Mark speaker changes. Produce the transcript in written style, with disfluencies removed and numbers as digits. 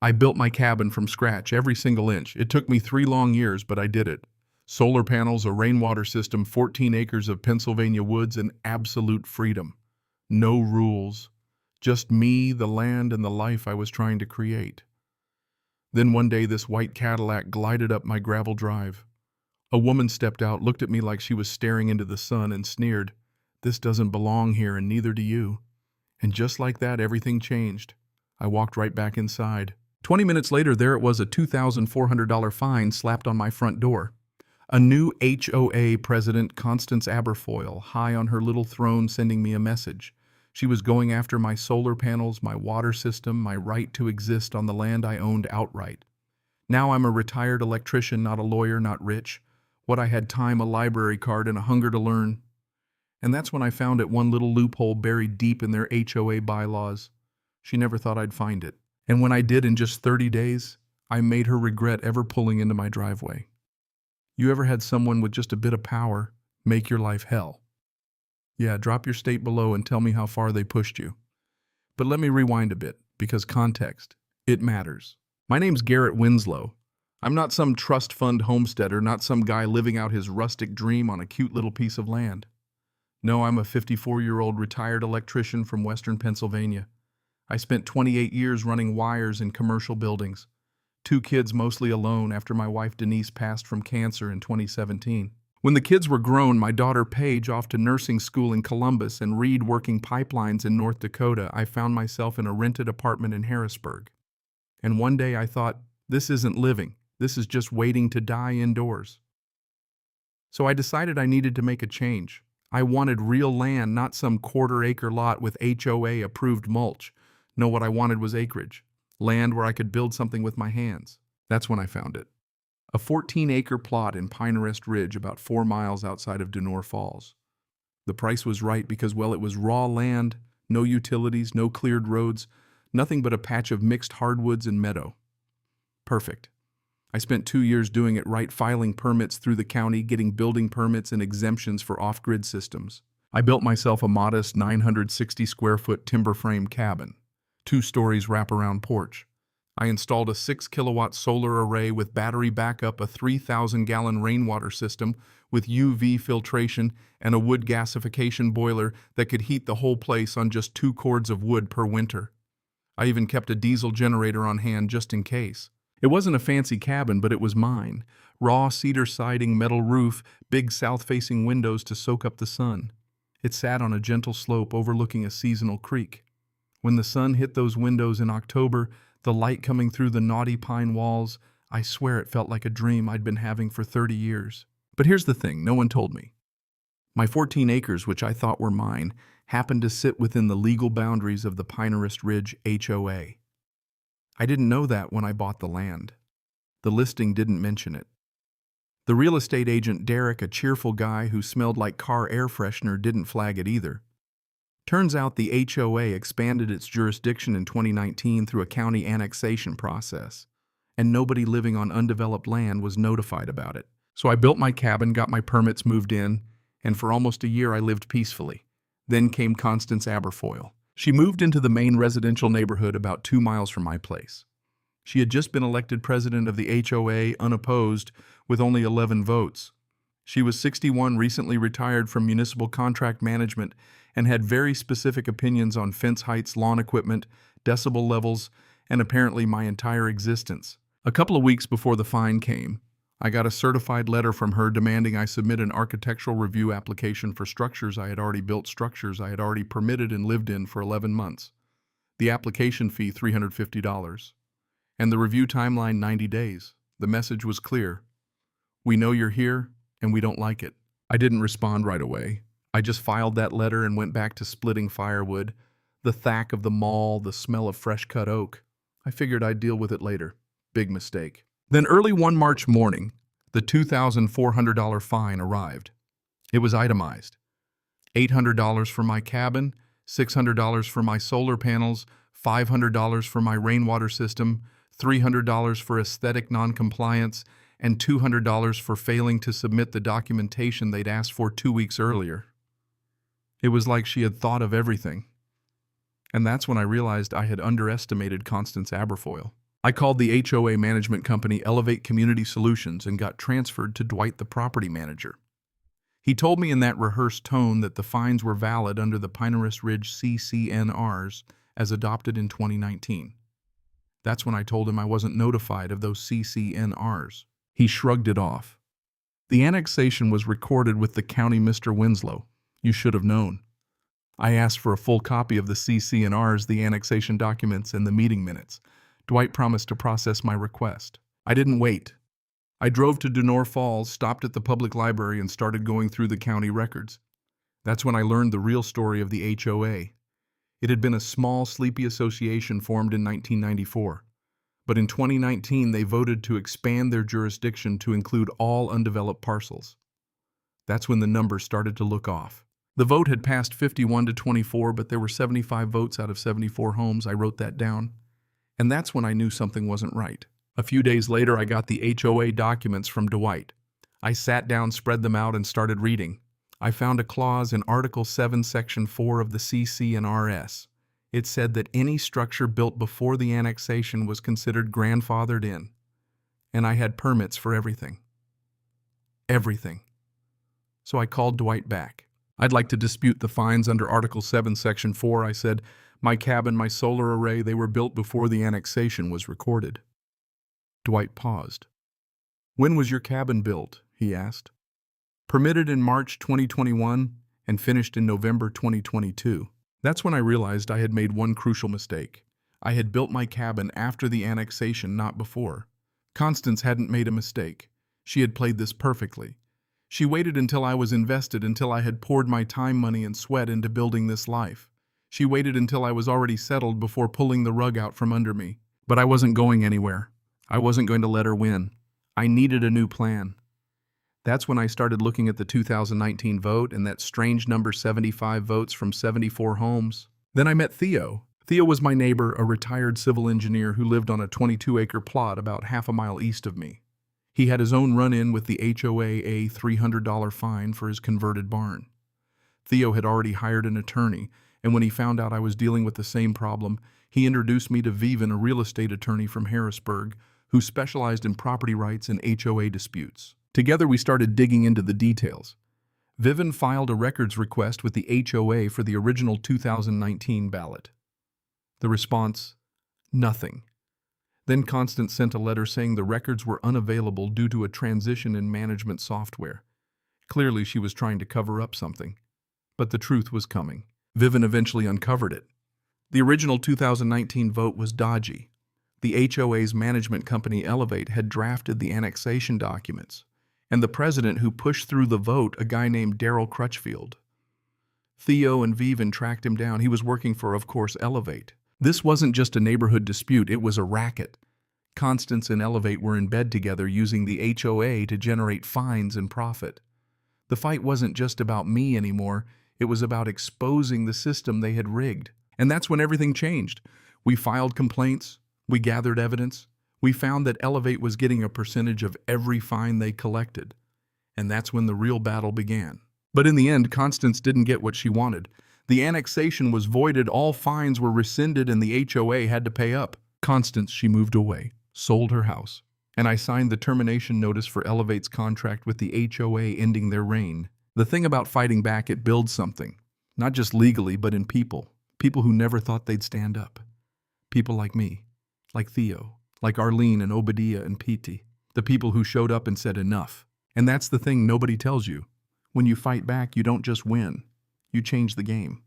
Speaker 1: I built my cabin from scratch, every single inch. It took me 3 long years, but I did it. Solar panels, a rainwater system, 14 acres of Pennsylvania woods, and absolute freedom. No rules. Just me, the land, and the life I was trying to create. Then one day this white Cadillac glided up my gravel drive. A woman stepped out, looked at me like she was staring into the sun, and sneered, "This doesn't belong here, and neither do you." And just like that, everything changed. I walked right back inside. 20 minutes later, there it was, a $2,400 fine slapped on my front door. A new HOA president, Constance Aberfoyle, high on her little throne, sending me a message. She was going after my solar panels, my water system, my right to exist on the land I owned outright. Now I'm a retired electrician, not a lawyer, not rich. What I had: time, a library card, and a hunger to learn. And that's when I found it, one little loophole buried deep in their HOA bylaws. She never thought I'd find it. And when I did, in just 30 days, I made her regret ever pulling into my driveway. You ever had someone with just a bit of power make your life hell? Yeah, drop your state below and tell me how far they pushed you. But let me rewind a bit, because context, it matters. My name's Garrett Winslow. I'm not some trust fund homesteader, not some guy living out his rustic dream on a cute little piece of land. No, I'm a 54-year-old retired electrician from western Pennsylvania. I spent 28 years running wires in commercial buildings. 2 kids, mostly alone, after my wife Denise passed from cancer in 2017. When the kids were grown, my daughter Paige off to nursing school in Columbus and Reed working pipelines in North Dakota, I found myself in a rented apartment in Harrisburg. And one day I thought, this isn't living. This is just waiting to die indoors. So I decided I needed to make a change. I wanted real land, not some quarter-acre lot with HOA-approved mulch. No, what I wanted was acreage. Land where I could build something with my hands. That's when I found it. A 14-acre plot in Pinehurst Ridge, about 4 miles outside of Denore Falls. The price was right because, well, it was raw land, no utilities, no cleared roads, nothing but a patch of mixed hardwoods and meadow. Perfect. I spent 2 years doing it right, filing permits through the county, getting building permits and exemptions for off-grid systems. I built myself a modest 960-square-foot timber frame cabin, 2 stories wraparound porch. I installed a 6-kilowatt solar array with battery backup, a 3,000-gallon rainwater system with UV filtration, and a wood gasification boiler that could heat the whole place on just 2 cords of wood per winter. I even kept a diesel generator on hand just in case. It wasn't a fancy cabin, but it was mine. Raw cedar siding, metal roof, big south-facing windows to soak up the sun. It sat on a gentle slope overlooking a seasonal creek. When the sun hit those windows in October, the light coming through the knotty pine walls, I swear it felt like a dream I'd been having for 30 years. But here's the thing, no one told me. My 14 acres, which I thought were mine, happened to sit within the legal boundaries of the Pinehurst Ridge HOA. I didn't know that when I bought the land. The listing didn't mention it. The real estate agent Derek, a cheerful guy who smelled like car air freshener, didn't flag it either. Turns out the HOA expanded its jurisdiction in 2019 through a county annexation process, and nobody living on undeveloped land was notified about it. So I built my cabin, got my permits, moved in, and for almost a year I lived peacefully. Then came Constance Aberfoyle. She moved into the main residential neighborhood about 2 miles from my place. She had just been elected president of the HOA unopposed with only 11 votes. She was 61, recently retired from municipal contract management, and had very specific opinions on fence heights, lawn equipment, decibel levels, and apparently my entire existence. A couple of weeks before the fine came, I got a certified letter from her demanding I submit an architectural review application for structures I had already built, structures I had already permitted and lived in for 11 months. The application fee, $350. And the review timeline, 90 days. The message was clear. We know you're here, and we don't like it. I didn't respond right away. I just filed that letter and went back to splitting firewood, the thack of the mall, the smell of fresh-cut oak. I figured I'd deal with it later. Big mistake. Then early one March morning, the $2,400 fine arrived. It was itemized. $800 for my cabin, $600 for my solar panels, $500 for my rainwater system, $300 for aesthetic noncompliance, and $200 for failing to submit the documentation they'd asked for 2 weeks earlier. It was like she had thought of everything. And that's when I realized I had underestimated Constance Aberfoyle. I called the HOA management company Elevate Community Solutions and got transferred to Dwight, the property manager. He told me in that rehearsed tone that the fines were valid under the Pinehurst Ridge CCNRs as adopted in 2019. That's when I told him I wasn't notified of those CCNRs. He shrugged it off. The annexation was recorded with the county, Mr. Winslow. You should have known. I asked for a full copy of the CCNRs, the annexation documents, and the meeting minutes. Dwight promised to process my request. I didn't wait. I drove to Denor Falls, stopped at the public library, and started going through the county records. That's when I learned the real story of the HOA. It had been a small, sleepy association formed in 1994. But in 2019, they voted to expand their jurisdiction to include all undeveloped parcels. That's when the numbers started to look off. The vote had passed 51 to 24, but there were 75 votes out of 74 homes. I wrote that down. And that's when I knew something wasn't right. A few days later, I got the HOA documents from Dwight. I sat down, spread them out, and started reading. I found a clause in Article 7, Section 4 of the CCNRS. It said that any structure built before the annexation was considered grandfathered in. And I had permits for everything. Everything. So I called Dwight back. I'd like to dispute the fines under Article 7, Section 4, I said. My cabin, my solar array, they were built before the annexation was recorded. Dwight paused. When was your cabin built? He asked. Permitted in March 2021 and finished in November 2022. That's when I realized I had made one crucial mistake. I had built my cabin after the annexation, not before. Constance hadn't made a mistake. She had played this perfectly. She waited until I was invested, until I had poured my time, money, and sweat into building this life. She waited until I was already settled before pulling the rug out from under me. But I wasn't going anywhere. I wasn't going to let her win. I needed a new plan. That's when I started looking at the 2019 vote and that strange number 75 votes from 74 homes. Then I met Theo. Theo was my neighbor, a retired civil engineer who lived on a 22-acre plot about half a mile east of me. He had his own run-in with the HOA, a $300 fine for his converted barn. Theo had already hired an attorney, and when he found out I was dealing with the same problem, he introduced me to Vivian, a real estate attorney from Harrisburg, who specialized in property rights and HOA disputes. Together we started digging into the details. Vivian filed a records request with the HOA for the original 2019 ballot. The response? Nothing. Then Constance sent a letter saying the records were unavailable due to a transition in management software. Clearly she was trying to cover up something. But the truth was coming. Vivian eventually uncovered it. The original 2019 vote was dodgy. The HOA's management company Elevate had drafted the annexation documents, and the president who pushed through the vote, a guy named Daryl Crutchfield. Theo and Vivian tracked him down. He was working for, of course, Elevate. This wasn't just a neighborhood dispute, it was a racket. Constance and Elevate were in bed together using the HOA to generate fines and profit. The fight wasn't just about me anymore, it was about exposing the system they had rigged. And that's when everything changed. We filed complaints, we gathered evidence, we found that Elevate was getting a percentage of every fine they collected. And that's when the real battle began. But in the end, Constance didn't get what she wanted. The annexation was voided, all fines were rescinded, and the HOA had to pay up. Constance, she moved away, sold her house, and I signed the termination notice for Elevate's contract with the HOA, ending their reign. The thing about fighting back, it builds something, not just legally, but in people. People who never thought they'd stand up. People like me, like Theo, like Arlene and Obadiah and Petey. The people who showed up and said enough. And that's the thing nobody tells you. When you fight back, you don't just win. You change the game.